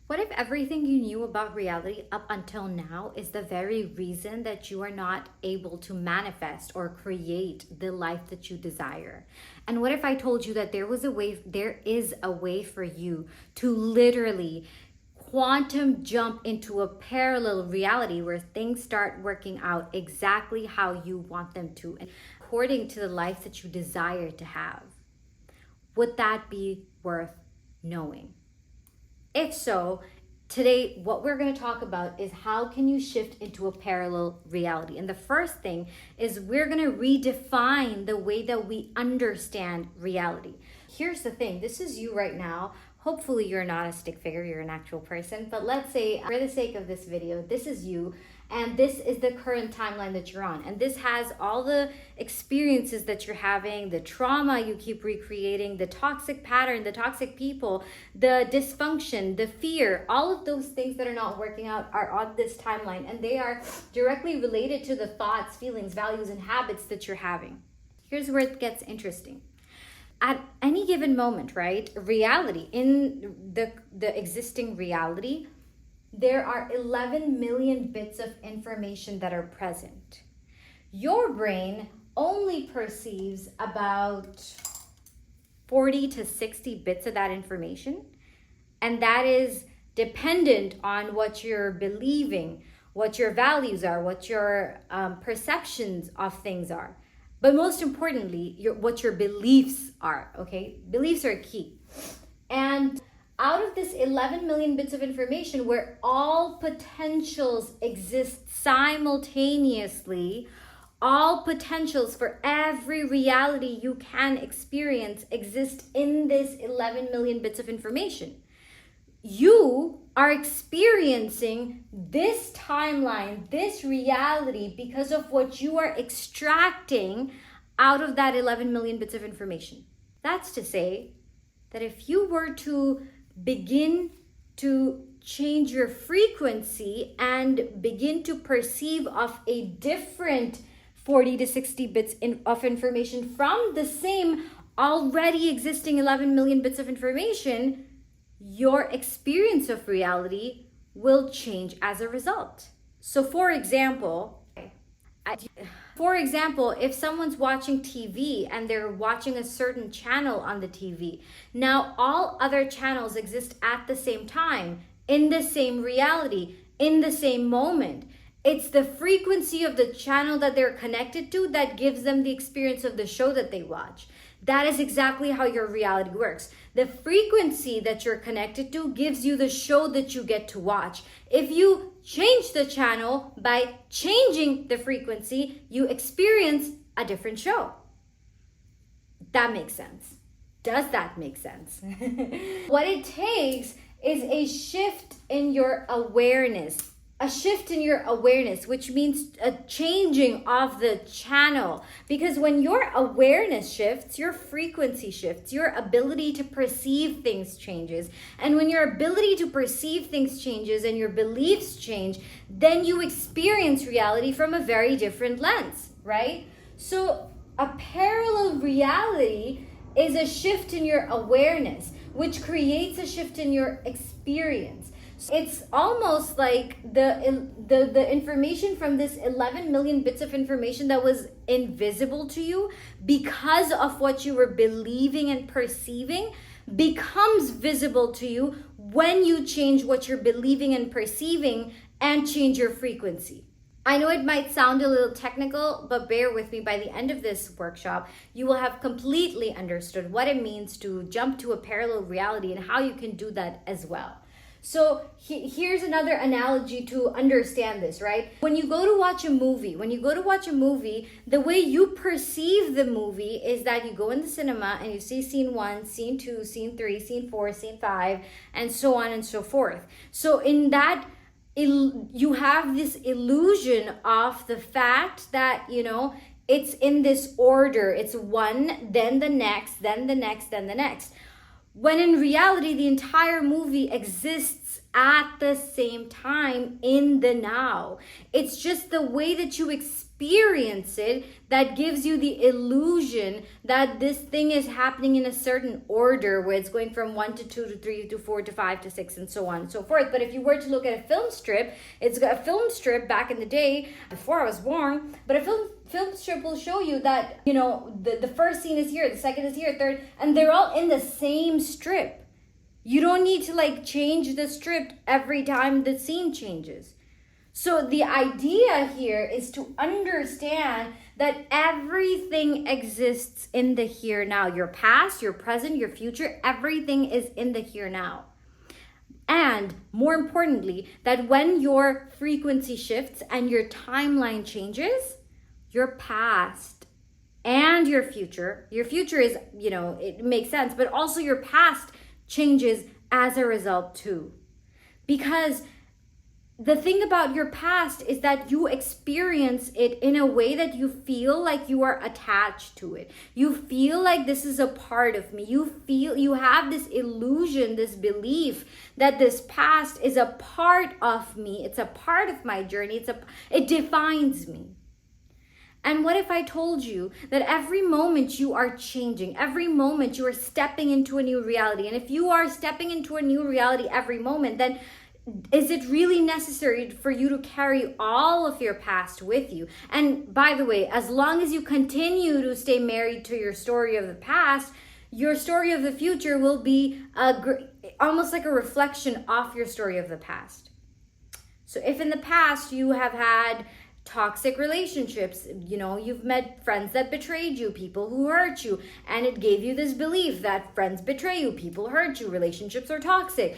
What if everything you knew about reality up until now is the very reason that you are not able to manifest or create the life that you desire? And what if I told you that there is a way for you to literally quantum jump into a parallel reality where things start working out exactly how you want them to, according to the life that you desire to have? Would that be worth knowing? If so, today what we're going to talk about is how can you shift into a parallel reality. And the first thing is we're going to redefine the way that we understand reality. Here's the thing, this is you right now. Hopefully you're not a stick figure, you're an actual person, but let's say for the sake of this video, this is you. And this is the current timeline that you're on. And this has all the experiences that you're having, the trauma you keep recreating, the toxic pattern, the toxic people, the dysfunction, the fear, all of those things that are not working out are on this timeline. And they are directly related to the thoughts, feelings, values, and habits that you're having. Here's where it gets interesting. At any given moment, right, reality, in the existing reality, there are 11 million bits of information that are present. Your brain only perceives about 40 to 60 bits of that information, and that is dependent on what you're believing, what your values are, what your perceptions of things are. But most importantly, what your beliefs are, okay? Beliefs are key. And out of this 11 million bits of information where all potentials exist simultaneously, all potentials for every reality you can experience exist in this 11 million bits of information. You are experiencing this timeline, this reality, because of what you are extracting out of that 11 million bits of information. That's to say that if you were to begin to change your frequency and begin to perceive of a different 40 to 60 bits of information from the same already existing 11 million bits of information, your experience of reality will change as a result. So for example, if someone's watching TV and they're watching a certain channel on the TV, now all other channels exist at the same time, in the same reality, in the same moment. It's the frequency of the channel that they're connected to that gives them the experience of the show that they watch. That is exactly how your reality works. The frequency that you're connected to gives you the show that you get to watch. If you change the channel by changing the frequency, you experience a different show. That makes sense. Does that make sense? What it takes is a shift in your awareness. A shift in your awareness, which means a changing of the channel. Because when your awareness shifts, your frequency shifts, your ability to perceive things changes. And when your ability to perceive things changes and your beliefs change, then you experience reality from a very different lens, right? So a parallel reality is a shift in your awareness, which creates a shift in your experience. It's almost like the information from this 11 million bits of information that was invisible to you because of what you were believing and perceiving becomes visible to you when you change what you're believing and perceiving and change your frequency. I know it might sound a little technical, but bear with me. By the end of this workshop, you will have completely understood what it means to jump to a parallel reality and how you can do that as well. So here's another analogy to understand this, right? When you go to watch a movie, the way you perceive the movie is that you go in the cinema and you see scene 1, scene 2, scene 3, scene 4, scene 5, and so on and so forth. So in that, you have this illusion of the fact that, it's in this order. It's one, then the next, then the next, then the next. When in reality, the entire movie exists at the same time in the now. It's just the way that you experience it that gives you the illusion that this thing is happening in a certain order, where it's going from 1 to 2 to 3 to 4 to 5 to 6 and so on and so forth. But if you were to look at a film strip, it's got a film strip back in the day before I was born, but a film strip will show you that, you know, the first scene is here, the second is here, third, and they're all in the same strip. You don't need to like change the strip every time the scene changes. So the idea here is to understand that everything exists in the here now. Your past, your present, your future, everything is in the here now. And more importantly, that when your frequency shifts and your timeline changes, your past and your future is, you know, it makes sense, but also your past changes as a result too. Because the thing about your past is that you experience it in a way that you feel like you are attached to it. You feel like this is a part of me. You have this illusion, this belief that this past is a part of me. It's a part of my journey. It defines me. And what if I told you that every moment you are changing, every moment you are stepping into a new reality? And if you are stepping into a new reality every moment, then is it really necessary for you to carry all of your past with you? And by the way, as long as you continue to stay married to your story of the past, your story of the future will be almost like a reflection of your story of the past. So if in the past you have had toxic relationships, you know, you've met friends that betrayed you, people who hurt you, and it gave you this belief that friends betray you, people hurt you, relationships are toxic.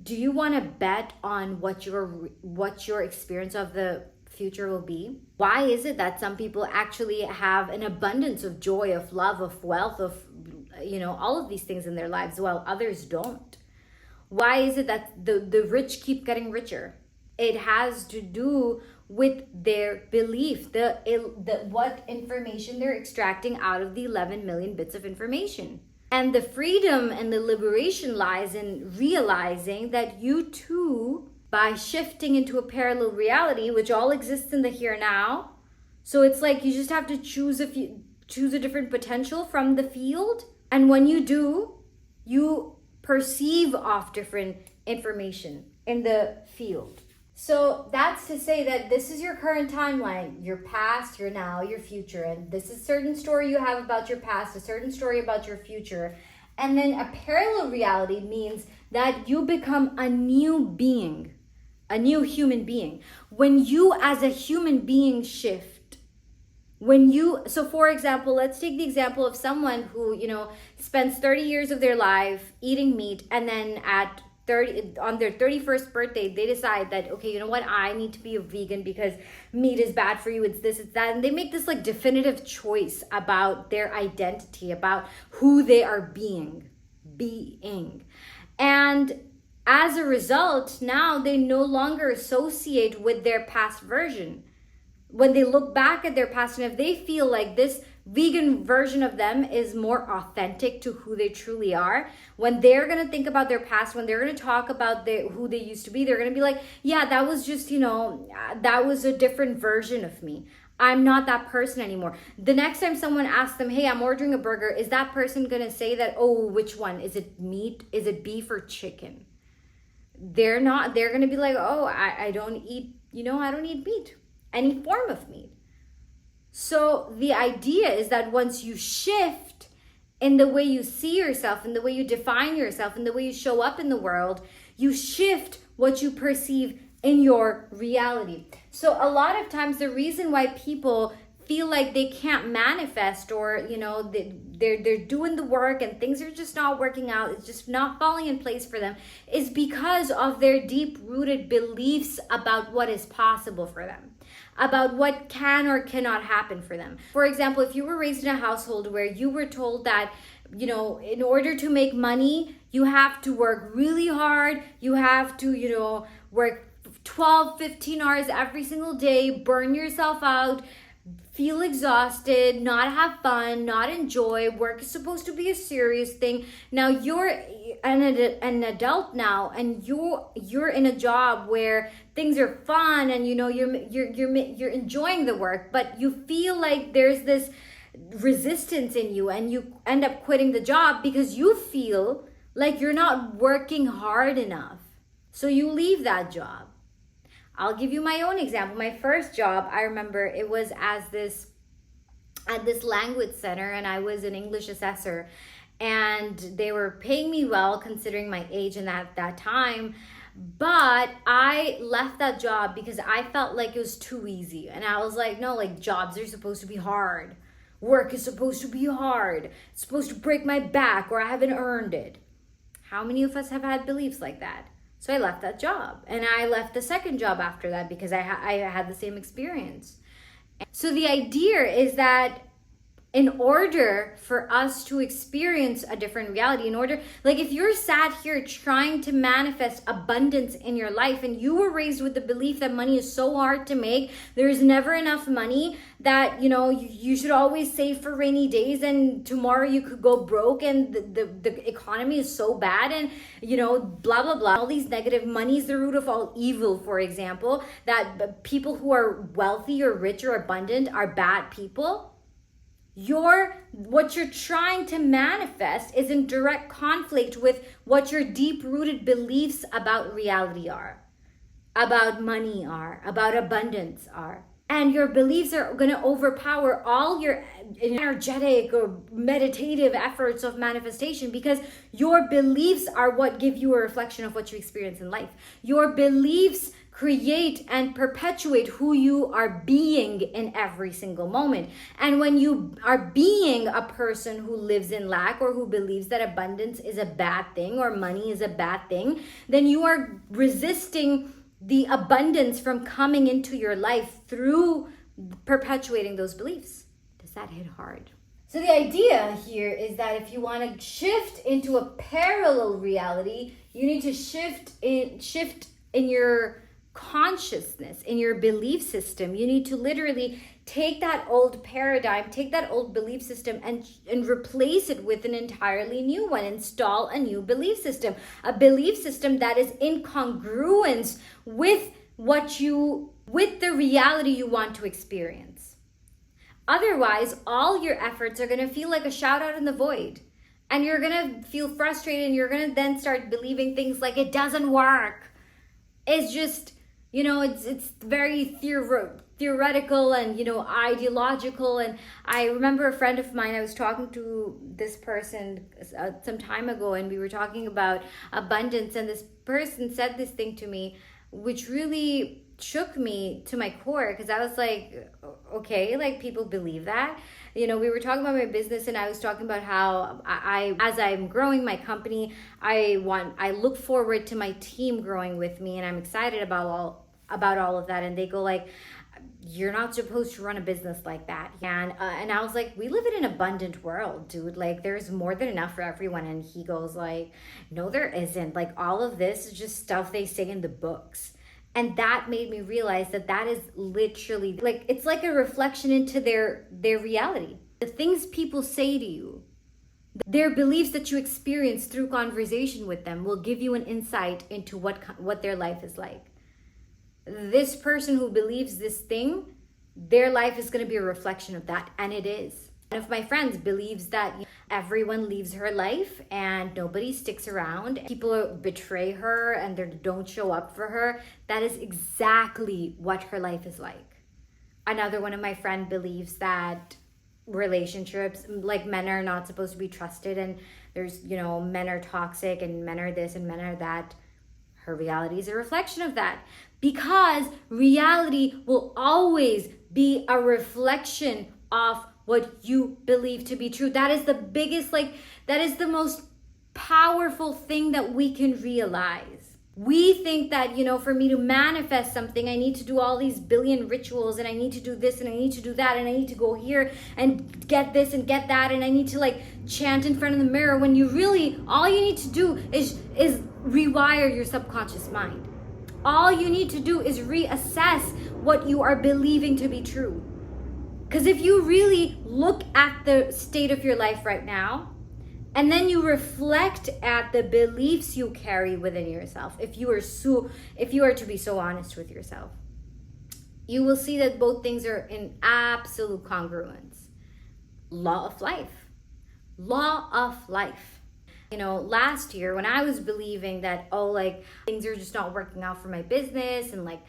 Do you want to bet on what your experience of the future will be? Why is it that some people actually have an abundance of joy, of love, of wealth, of, you know, all of these things in their lives, while others don't? Why is it that the rich keep getting richer? It has to do with their belief, what information they're extracting out of the 11 million bits of information. And the freedom and the liberation lies in realizing that you too, by shifting into a parallel reality, which all exists in the here now. So it's like you just have to choose a different potential from the field. And when you do, you perceive off different information in the field. So that's to say that this is your current timeline, your past, your now, your future. And this is a certain story you have about your past, a certain story about your future. And then a parallel reality means that you become a new being, a new human being. When you as a human being shift, so for example, let's take the example of someone who, you know, spends 30 years of their life eating meat, and then on their 31st birthday, they decide that, okay, you know what, I need to be a vegan because meat is bad for you, it's this, it's that. And they make this like definitive choice about their identity, about who they are being. And as a result, now they no longer associate with their past version. When they look back at their past, and if they feel like this vegan version of them is more authentic to who they truly are, when they're going to think about their past, when they're going to talk about who they used to be, they're going to be like, yeah, that was just, you know, that was a different version of me. I'm not that person anymore. The next time someone asks them, hey, I'm ordering a burger, is that person going to say that, oh, which one? Is it meat? Is it beef or chicken? They're not. They're going to be like, oh, I don't eat, you know, I don't eat meat, any form of meat. So the idea is that once you shift in the way you see yourself, in the way you define yourself, in the way you show up in the world, you shift what you perceive in your reality. So a lot of times the reason why people feel like they can't manifest, or, you know, they're doing the work and things are just not working out, it's just not falling in place for them, is because of their deep-rooted beliefs about what is possible for them, about what can or cannot happen for them. For example, if you were raised in a household where you were told that, you know, in order to make money, you have to work really hard, you have to, you know, work 12, 15 hours every single day, burn yourself out, feel exhausted, not have fun, not enjoy. Work is supposed to be a serious thing. Now you're an adult now, and you're in a job where things are fun, and you're enjoying the work, but you feel like there's this resistance in you, and you end up quitting the job because you feel like you're not working hard enough. So you leave that job. I'll give you my own example. My first job, I remember it was at this language center, and I was an English assessor, and they were paying me well considering my age and that time. But I left that job because I felt like it was too easy. And I was like, no, like jobs are supposed to be hard. Work is supposed to be hard. It's supposed to break my back, or I haven't earned it. How many of us have had beliefs like that? So I left that job, and I left the second job after that because I had the same experience. So the idea is that in order for us to experience a different reality, if you're sat here trying to manifest abundance in your life, and you were raised with the belief that money is so hard to make, there's never enough money, that you should always save for rainy days, and tomorrow you could go broke, and the economy is so bad, and blah blah blah, all these negative, money is the root of all evil, for example, that people who are wealthy or rich or abundant are bad people. What you're trying to manifest is in direct conflict with what your deep-rooted beliefs about reality are, about money are, about abundance are. And your beliefs are going to overpower all your energetic or meditative efforts of manifestation, because your beliefs are what give you a reflection of what you experience in life. Your beliefs create and perpetuate who you are being in every single moment. And when you are being a person who lives in lack, or who believes that abundance is a bad thing or money is a bad thing, then you are resisting the abundance from coming into your life through perpetuating those beliefs. Does that hit hard? So the idea here is that if you want to shift into a parallel reality, you need to shift in your consciousness, in your belief system. You need to literally take that old paradigm, take that old belief system, and replace it with an entirely new one. Install a new belief system, a belief system that is in congruence with the reality you want to experience. Otherwise, all your efforts are going to feel like a shout out in the void, and you're going to feel frustrated, and you're going to then start believing things like it doesn't work. It's just, it's very theoretical and, ideological. And I remember a friend of mine, I was talking to this person some time ago, and we were talking about abundance. And this person said this thing to me, which really shook me to my core, because I was like, okay, like people believe that. We were talking about my business, and I was talking about how as I'm growing my company, I look forward to my team growing with me, and I'm excited about all of that. And they go like, you're not supposed to run a business like that. And I was like, we live in an abundant world, dude. Like, there's more than enough for everyone. And he goes like, no, there isn't. Like, all of this is just stuff they say in the books. And that made me realize that is literally like, it's like a reflection into their reality. The things people say to you, their beliefs that you experience through conversation with them, will give you an insight into what their life is like. This person who believes this thing, their life is going to be a reflection of that. And it is. One of my friends believes that everyone leaves her life and nobody sticks around. People betray her and they don't show up for her. That is exactly what her life is like. Another one of my friends believes that relationships, like men are not supposed to be trusted, and there's, men are toxic and men are this and men are that. Her reality is a reflection of that, because reality will always be a reflection of what you believe to be true. That is the biggest, that is the most powerful thing that we can realize. We think that, for me to manifest something, I need to do all these billion rituals, and I need to do this and I need to do that, and I need to go here and get this and get that, and I need to chant in front of the mirror, when you really, all you need to do is rewire your subconscious mind. All you need to do is reassess what you are believing to be true. Because if you really look at the state of your life right now, and then you reflect at the beliefs you carry within yourself, if you are to be so honest with yourself, you will see that both things are in absolute congruence. Law of life. Law of life. You know, last year when I was believing that, oh, like things are just not working out for my business, and like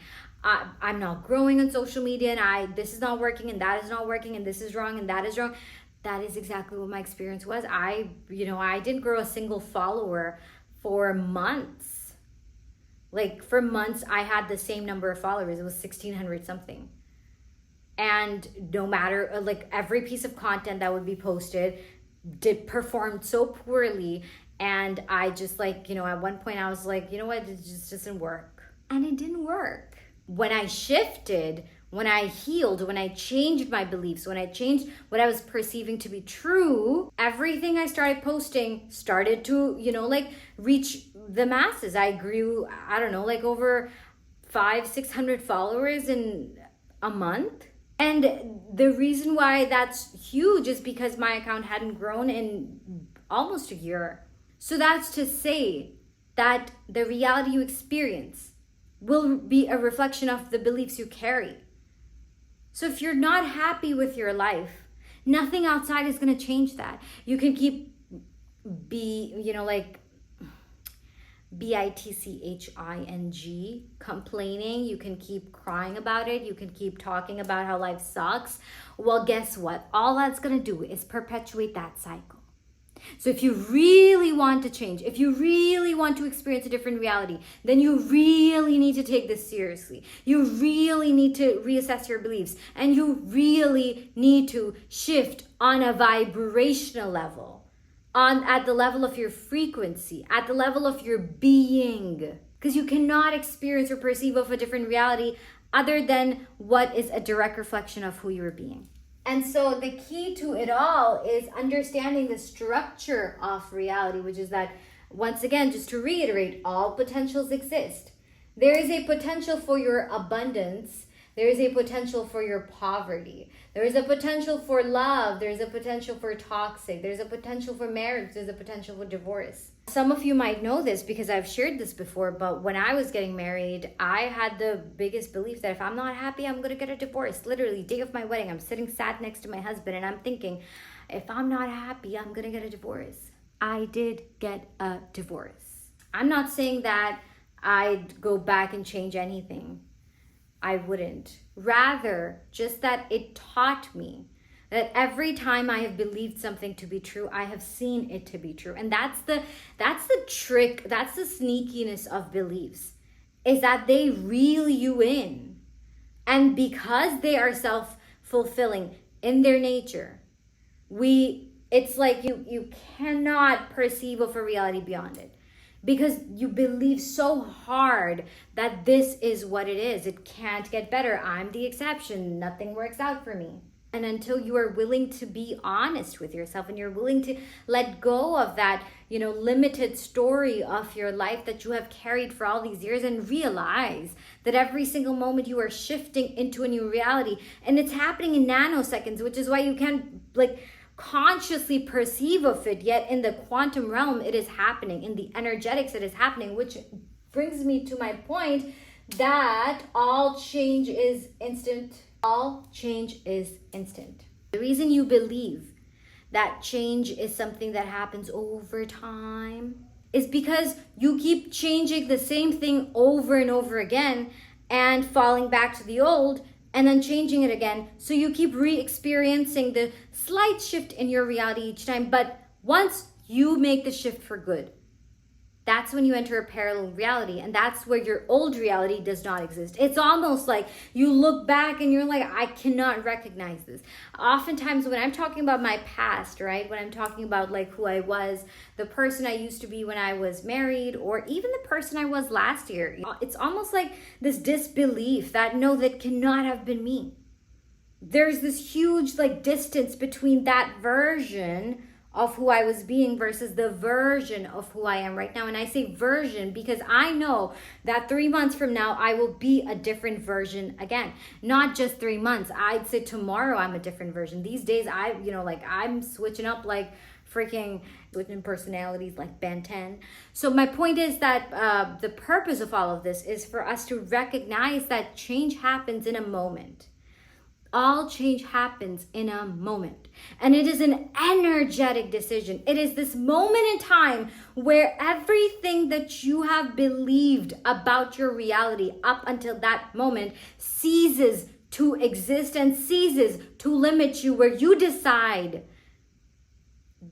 I'm not growing on social media, and this is not working, and that is not working, and this is wrong, and that is wrong. That is exactly what my experience was. I didn't grow a single follower for months. Like for months, I had the same number of followers. It was 1,600 something. And no matter, like every piece of content that would be posted performed so poorly. And I just like, at one point I was like, you know what, it just doesn't work. And it didn't work. When I shifted, when I healed, when I changed my beliefs, when I changed what I was perceiving to be true, everything I started posting started to, reach the masses. I grew, over 500-600 followers in a month. And the reason why that's huge is because my account hadn't grown in almost a year. So that's to say that the reality you experience will be a reflection of the beliefs you carry. So if you're not happy with your life, nothing outside is going to change that. You can keep bitching, complaining. You can keep crying about it. You can keep talking about how life sucks. Well, guess what? All that's going to do is perpetuate that cycle. So if you really want to change, if you really want to experience a different reality, then you really need to take this seriously. You really need to reassess your beliefs, and you really need to shift on a vibrational level, at the level of your frequency, at the level of your being. Because you cannot experience or perceive of a different reality other than what is a direct reflection of who you are being. And so the key to it all is understanding the structure of reality, which is that, once again, just to reiterate, all potentials exist. There is a potential for your abundance. There is a potential for your poverty. There is a potential for love. There is a potential for toxic. There's a potential for marriage. There's a potential for divorce. Some of you might know this because I've shared this before, but when I was getting married, I had the biggest belief that if I'm not happy, I'm going to get a divorce. Literally, day of my wedding, I'm sitting sad next to my husband and I'm thinking, if I'm not happy, I'm going to get a divorce. I did get a divorce. I'm not saying that I'd go back and change anything. I wouldn't. Rather, just that it taught me that every time I have believed something to be true, I have seen it to be true. And that's the trick, that's the sneakiness of beliefs, is that they reel you in. And because they are self-fulfilling in their nature, it's like you cannot perceive of a reality beyond it. Because you believe so hard that this is what it is. It can't get better. I'm the exception. Nothing works out for me. And until you are willing to be honest with yourself and you're willing to let go of that, limited story of your life that you have carried for all these years, and realize that every single moment you are shifting into a new reality, and it's happening in nanoseconds, which is why you can't consciously perceive of it, yet in the quantum realm it is happening, in the energetics it is happening, which brings me to my point that all change is instant. All change is instant. The reason you believe that change is something that happens over time is because you keep changing the same thing over and over again and falling back to the old, and then changing it again. So you keep re-experiencing the slight shift in your reality each time. But once you make the shift for good, that's when you enter a parallel reality. And that's where your old reality does not exist. It's almost like you look back and you're like, I cannot recognize this. Oftentimes when I'm talking about my past, right? When I'm talking about who I was, the person I used to be when I was married, or even the person I was last year, it's almost like this disbelief that no, that cannot have been me. There's this huge distance between that version of who I was being versus the version of who I am right now. And I say version because I know that 3 months from now, I will be a different version again. Not just 3 months. I'd say tomorrow I'm a different version. These days, I'm switching up like freaking switching personalities like Ben 10. So my point is that the purpose of all of this is for us to recognize that change happens in a moment. All change happens in a moment. And it is an energetic decision. It is this moment in time where everything that you have believed about your reality up until that moment ceases to exist and ceases to limit you, where you decide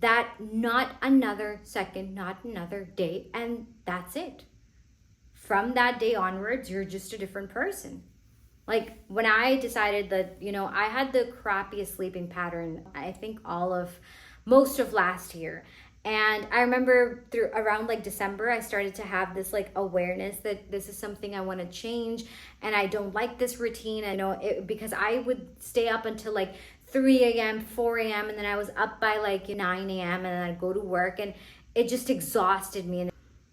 that not another second, not another day, and that's it. From that day onwards, you're just a different person. Like when I decided that, I had the crappiest sleeping pattern, I think most of last year. And I remember around like December, I started to have this like awareness that this is something I want to change. And I don't like this routine. I know because I would stay up until like 3 a.m., 4 a.m. And then I was up by like 9 a.m. and then I'd go to work and it just exhausted me. And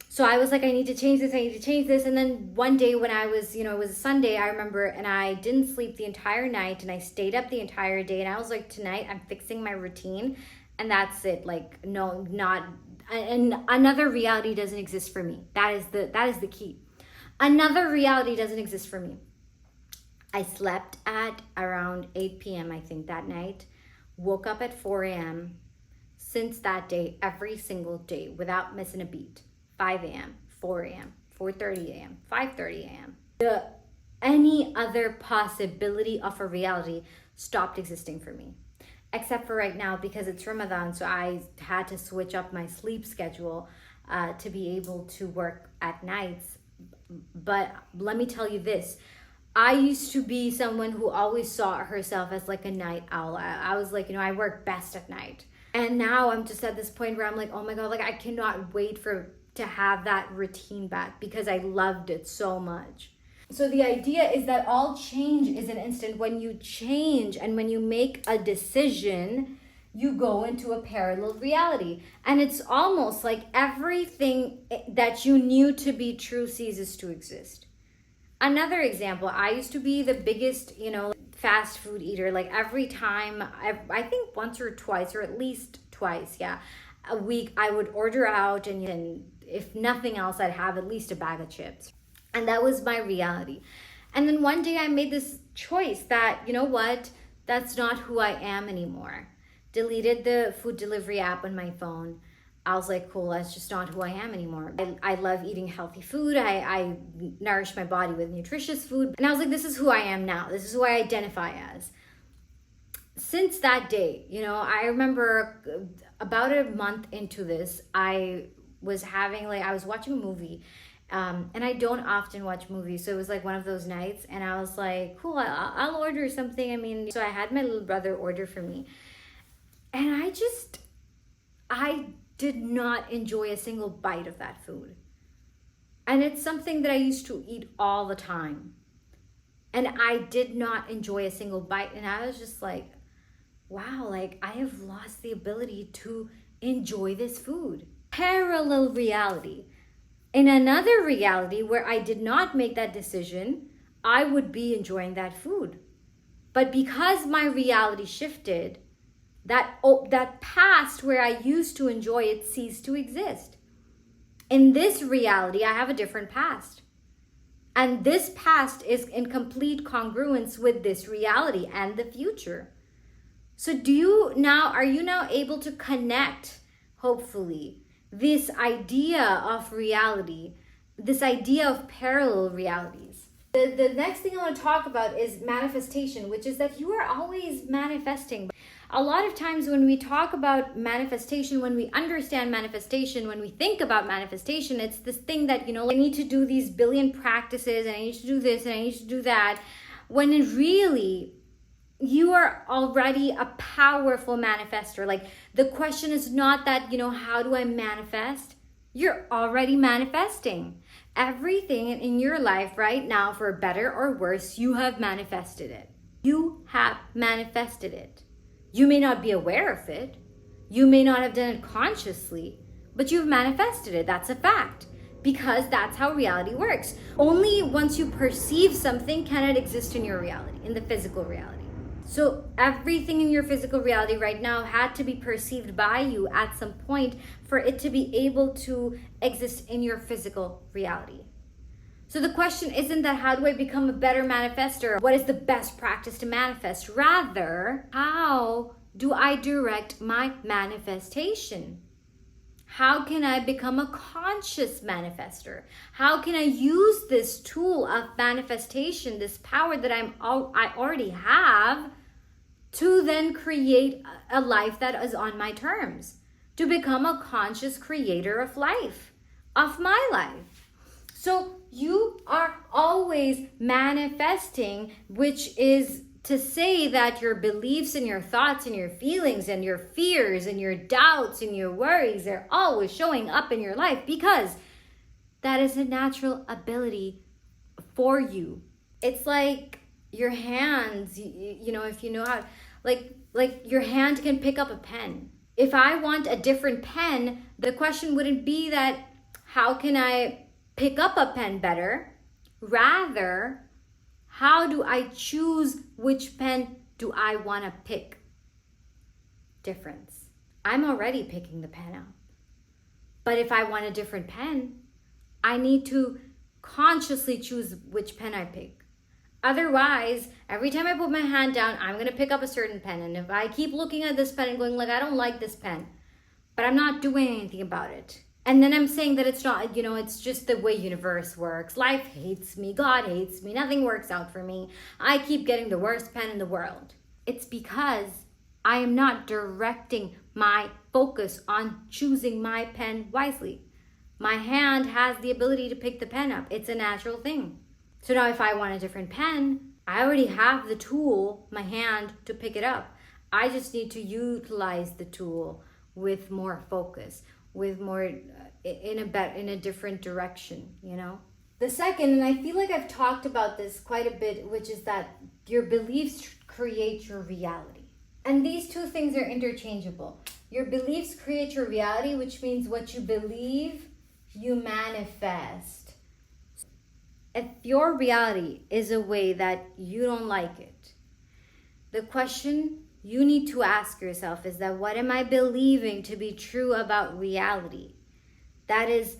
so I was like, I need to change this. And then one day when I was, it was a Sunday, I remember, and I didn't sleep the entire night and I stayed up the entire day. And I was like, tonight I'm fixing my routine and that's it. Like, no, and another reality doesn't exist for me. That is the key. Another reality doesn't exist for me. I slept at around 8 p.m. I think that night, woke up at 4 a.m. Since that day, every single day without missing a beat. 5 a.m., 4 a.m., 4:30 a.m., 5:30 a.m. Any other possibility of a reality stopped existing for me. Except for right now because it's Ramadan, so I had to switch up my sleep schedule to be able to work at nights. But let me tell you this. I used to be someone who always saw herself as like a night owl. I was like, I work best at night. And now I'm just at this point where I'm like, oh my God, like I cannot wait to have that routine back because I loved it so much. So the idea is that all change is an instant. When you change and when you make a decision, you go into a parallel reality. And it's almost like everything that you knew to be true ceases to exist. Another example, I used to be the biggest, fast food eater. Like every time, I think once or twice, or at least twice, a week, I would order out and if nothing else, I'd have at least a bag of chips. And that was my reality. And then one day I made this choice that, you know what, that's not who I am anymore. Deleted the food delivery app on my phone. I was like, cool, that's just not who I am anymore. I love eating healthy food. I nourish my body with nutritious food. And I was like, this is who I am now. This is who I identify as. Since that day, I remember about a month into this, I was watching a movie. And I don't often watch movies. So it was like one of those nights. And I was like, cool, I'll order something. So I had my little brother order for me. And I did not enjoy a single bite of that food. And it's something that I used to eat all the time. And I did not enjoy a single bite. And I was just like, wow, like I have lost the ability to enjoy this food. Parallel reality. In another reality where I did not make that decision, I would be enjoying that food. But because my reality shifted, that past where I used to enjoy it ceased to exist. In this reality, I have a different past. And this past is in complete congruence with this reality and the future. So are you now able to connect, hopefully, this idea of reality, this idea of parallel realities? The next thing I want to talk about is manifestation, which is that you are always manifesting. A lot of times when we talk about manifestation, when we understand manifestation, when we think about manifestation, it's this thing that, I need to do these billion practices and I need to do this and I need to do that. When it really, you are already a powerful manifester. Like the question is not that, how do I manifest? You're already manifesting. Everything in your life right now, for better or worse, you have manifested it. You have manifested it. You may not be aware of it. You may not have done it consciously, but you've manifested it. That's a fact. Because that's how reality works. Only once you perceive something can it exist in your reality, in the physical reality. So everything in your physical reality right now had to be perceived by you at some point for it to be able to exist in your physical reality. So the question isn't that how do I become a better manifester? What is the best practice to manifest? Rather, how do I direct my manifestation? How can I become a conscious manifester? How can I use this tool of manifestation, this power that I already have, to then create a life that is on my terms, to become a conscious creator of life, of my life? So you are always manifesting, which is to say that your beliefs and your thoughts and your feelings and your fears and your doubts and your worries are always showing up in your life, because that is a natural ability for you. It's like your hands, you know, if you know how, like your hand can pick up a pen. If I want a different pen, the question wouldn't be that how can I pick up a pen better? Rather, how do I choose which pen do I want to pick? Difference. I'm already picking the pen up. But if I want a different pen, I need to consciously choose which pen I pick. Otherwise, every time I put my hand down, I'm going to pick up a certain pen. And if I keep looking at this pen and going like, I don't like this pen, but I'm not doing anything about it. And then I'm saying that it's not, you know, it's just the way universe works. Life hates me. God hates me. Nothing works out for me. I keep getting the worst pen in the world. It's because I am not directing my focus on choosing my pen wisely. My hand has the ability to pick the pen up. It's a natural thing. So now if I want a different pen, I already have the tool, my hand, to pick it up. I just need to utilize the tool with more focus, with more in a different direction, you know. The second, and I feel like I've talked about this quite a bit, which is that your beliefs create your reality. And these two things are interchangeable. Your beliefs create your reality, which means what you believe, you manifest. If your reality is a way that you don't like it, the question you need to ask yourself is that what am I believing to be true about reality that is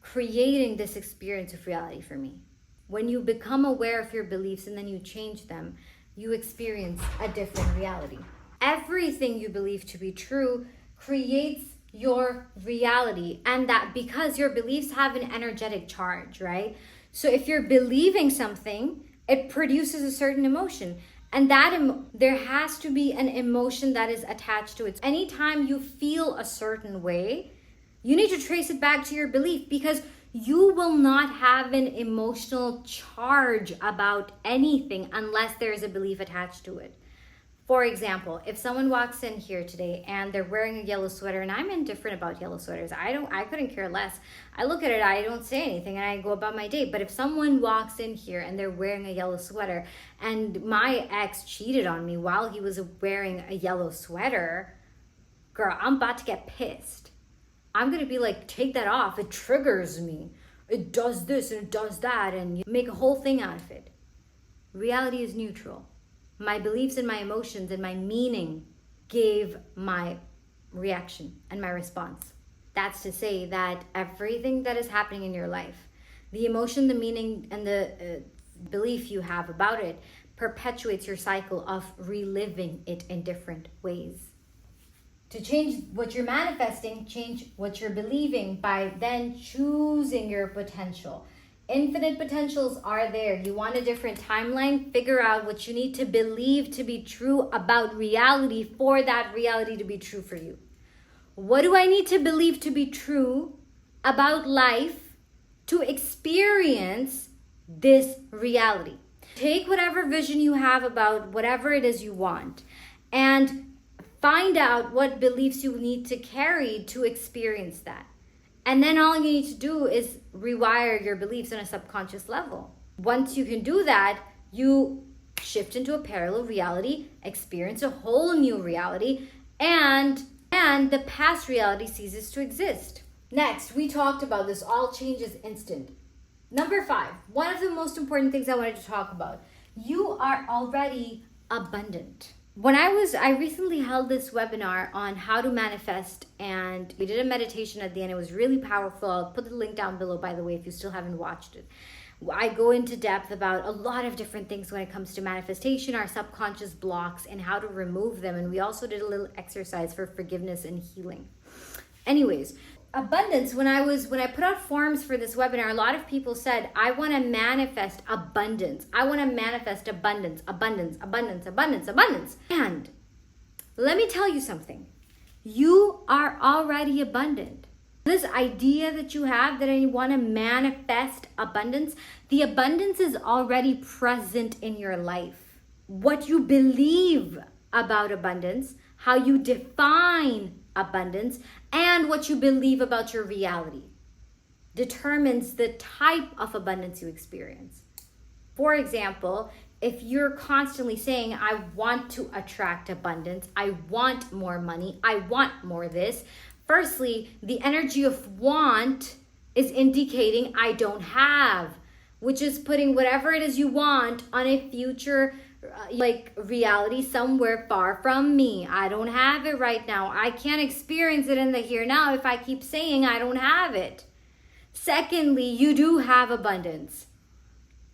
creating this experience of reality for me? When you become aware of your beliefs and then you change them, you experience a different reality. Everything you believe to be true creates your reality, and that because your beliefs have an energetic charge, right? So if you're believing something, it produces a certain emotion. And there has to be an emotion that is attached to it. Anytime you feel a certain way, you need to trace it back to your belief, because you will not have an emotional charge about anything unless there's a belief attached to it. For example, if someone walks in here today and they're wearing a yellow sweater, and I'm indifferent about yellow sweaters, I couldn't care less. I look at it, I don't say anything, and I go about my day. But if someone walks in here and they're wearing a yellow sweater, and my ex cheated on me while he was wearing a yellow sweater, girl, I'm about to get pissed. I'm gonna be like, take that off, it triggers me. It does this and it does that, and you make a whole thing out of it. Reality is neutral. My beliefs and my emotions and my meaning gave my reaction and my response. That's to say that everything that is happening in your life, the emotion, the meaning, and the belief you have about it perpetuates your cycle of reliving it in different ways. To change what you're manifesting, change what you're believing by then choosing your potential. Infinite potentials are there. You want a different timeline? Figure out what you need to believe to be true about reality for that reality to be true for you. What do I need to believe to be true about life to experience this reality? Take whatever vision you have about whatever it is you want and find out what beliefs you need to carry to experience that. And then all you need to do is rewire your beliefs on a subconscious level. Once you can do that, you shift into a parallel reality, experience a whole new reality, and and the past reality ceases to exist. Next, we talked about this all change is instant. Number 5, one of the most important things I wanted to talk about. You are already abundant. I recently held this webinar on how to manifest, and we did a meditation at the end. It was really powerful. I'll put the link down below, by the way, if you still haven't watched it. I go into depth about a lot of different things when it comes to manifestation, our subconscious blocks, and how to remove them. And we also did a little exercise for forgiveness and healing. Anyways, abundance, when I put out forms for this webinar, a lot of people said, I want to manifest abundance. I want to manifest abundance, abundance, abundance, abundance, abundance. And let me tell you something. You are already abundant. This idea that you have that I want to manifest abundance, the abundance is already present in your life. What you believe about abundance, how you define abundance, and what you believe about your reality determines the type of abundance you experience. For example, if you're constantly saying, I want to attract abundance, I want more money, I want more this, firstly, the energy of want is indicating I don't have, which is putting whatever it is you want on a future reality somewhere far from me. I don't have it right now. I can't experience it in the here now if I keep saying I don't have it. Secondly, you do have abundance.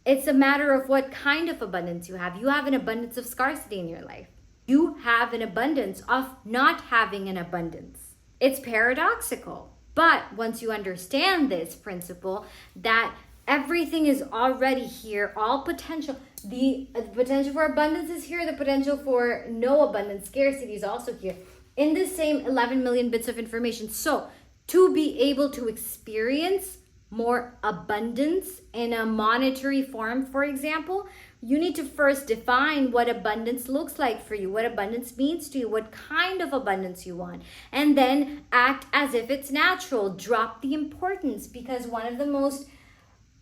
It's a matter of what kind of abundance you have. You have an abundance of scarcity in your life. You have an abundance of not having an abundance. It's paradoxical. But once you understand this principle, that everything is already here, all potential. The potential for abundance is here. The potential for no abundance, scarcity is also here. In the same 11 million bits of information. So to be able to experience more abundance in a monetary form, for example, you need to first define what abundance looks like for you, what abundance means to you, what kind of abundance you want, and then act as if it's natural. Drop the importance, because one of the most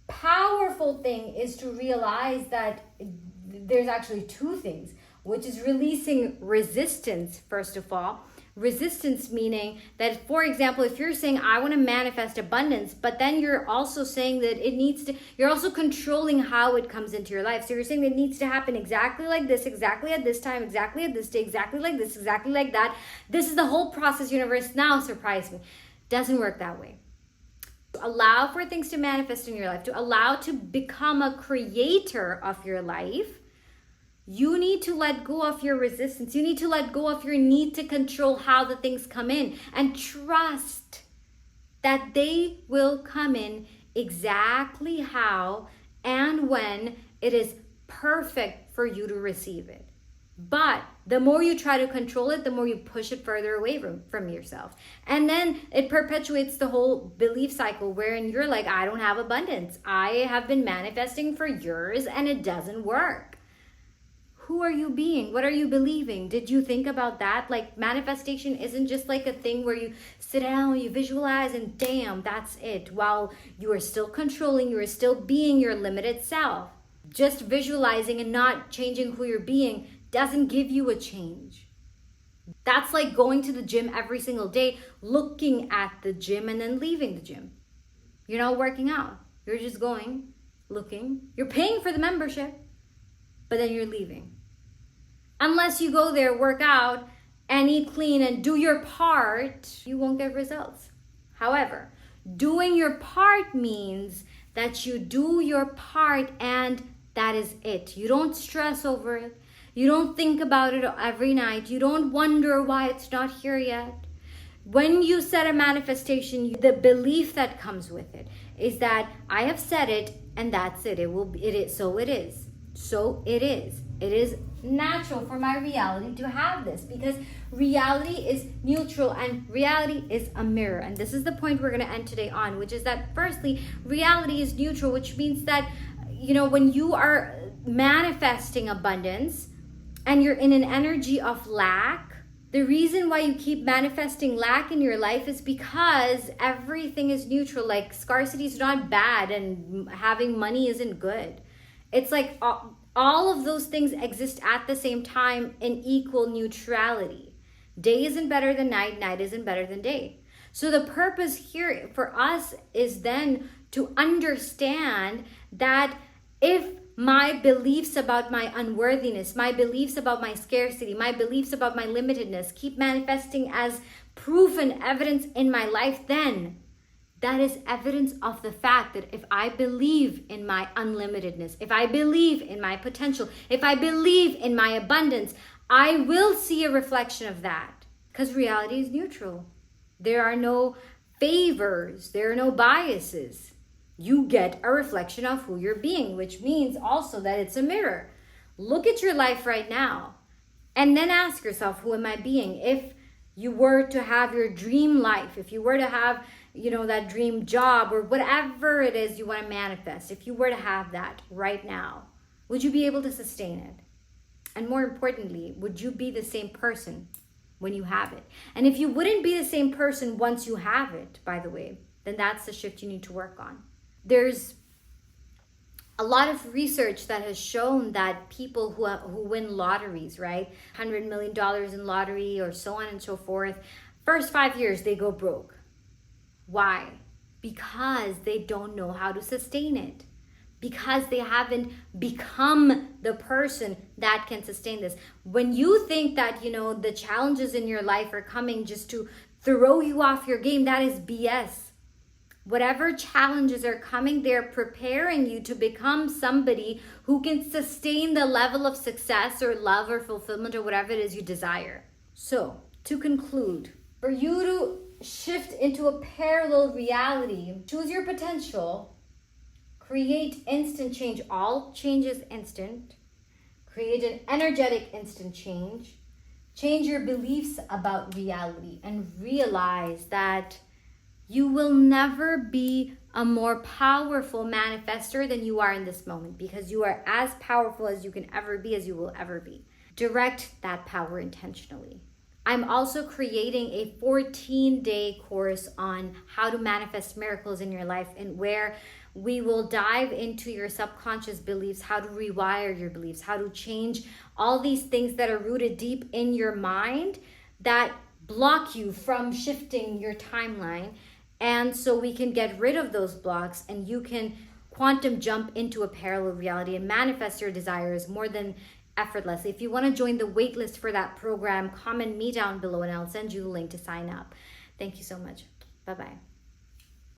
powerful thing is to realize that there's actually two things, which is releasing resistance, first of all. Resistance meaning that, for example, if you're saying, I want to manifest abundance, but then you're also saying that it needs to, you're also controlling how it comes into your life. So you're saying it needs to happen exactly like this, exactly at this time, exactly at this day, exactly like this, exactly like that. This is the whole process, universe. Now surprise me. Doesn't work that way. To allow for things to manifest in your life, to allow to become a creator of your life, you need to let go of your resistance. You need to let go of your need to control how the things come in, and trust that they will come in exactly how and when it is perfect for you to receive it. But the more you try to control it, the more you push it further away from yourself. And then it perpetuates the whole belief cycle wherein you're like, I don't have abundance. I have been manifesting for years and it doesn't work. Who are you being? What are you believing? Did you think about that? Like, manifestation isn't just like a thing where you sit down, you visualize, and damn, that's it. While you are still controlling, you are still being your limited self. Just visualizing and not changing who you're being doesn't give you a change. That's like going to the gym every single day, looking at the gym and then leaving the gym. You're not working out. You're just going, looking. You're paying for the membership, but then you're leaving. Unless you go there, work out, and eat clean and do your part, you won't get results. However, doing your part means that you do your part and that is it. You don't stress over it. You don't think about it every night. You don't wonder why it's not here yet. When you set a manifestation, the belief that comes with it is that I have said it and that's it. It is. So it is. So it is. It is natural for my reality to have this, because reality is neutral and reality is a mirror. And this is the point we're going to end today on, which is that firstly, reality is neutral, which means that, when you are manifesting abundance and you're in an energy of lack, the reason why you keep manifesting lack in your life is because everything is neutral. Like, scarcity is not bad and having money isn't good. It's like all of those things exist at the same time in equal neutrality. Day isn't better than night, night isn't better than day. So the purpose here for us is then to understand that if my beliefs about my unworthiness, my beliefs about my scarcity, my beliefs about my limitedness keep manifesting as proof and evidence in my life, then that is evidence of the fact that if I believe in my unlimitedness, if I believe in my potential, if I believe in my abundance, I will see a reflection of that, because reality is neutral. There are no favors, there are no biases. You get a reflection of who you're being, which means also that it's a mirror. Look at your life right now and then ask yourself, who am I being? If you were to have your dream life, if you were to have, that dream job or whatever it is you want to manifest, if you were to have that right now, would you be able to sustain it? And more importantly, would you be the same person when you have it? And if you wouldn't be the same person once you have it, by the way, then that's the shift you need to work on. There's a lot of research that has shown that people who win lotteries, right? $100 million in lottery or so on and so forth, first 5 years they go broke. Why? Because they don't know how to sustain it. Because they haven't become the person that can sustain this. When you think that, the challenges in your life are coming just to throw you off your game, that is BS. Whatever challenges are coming, they're preparing you to become somebody who can sustain the level of success or love or fulfillment or whatever it is you desire. So, to conclude, for you to shift into a parallel reality, choose your potential, create instant change. All change is instant. Create an energetic instant change. Change your beliefs about reality and realize that you will never be a more powerful manifester than you are in this moment, because you are as powerful as you can ever be, as you will ever be. Direct that power intentionally. I'm also creating a 14-day course on how to manifest miracles in your life, and where we will dive into your subconscious beliefs, how to rewire your beliefs, how to change all these things that are rooted deep in your mind that block you from shifting your timeline. And so we can get rid of those blocks and you can quantum jump into a parallel reality and manifest your desires more than effortlessly. If you want to join the waitlist for that program, comment me down below and I'll send you the link to sign up. Thank you so much. Bye-bye.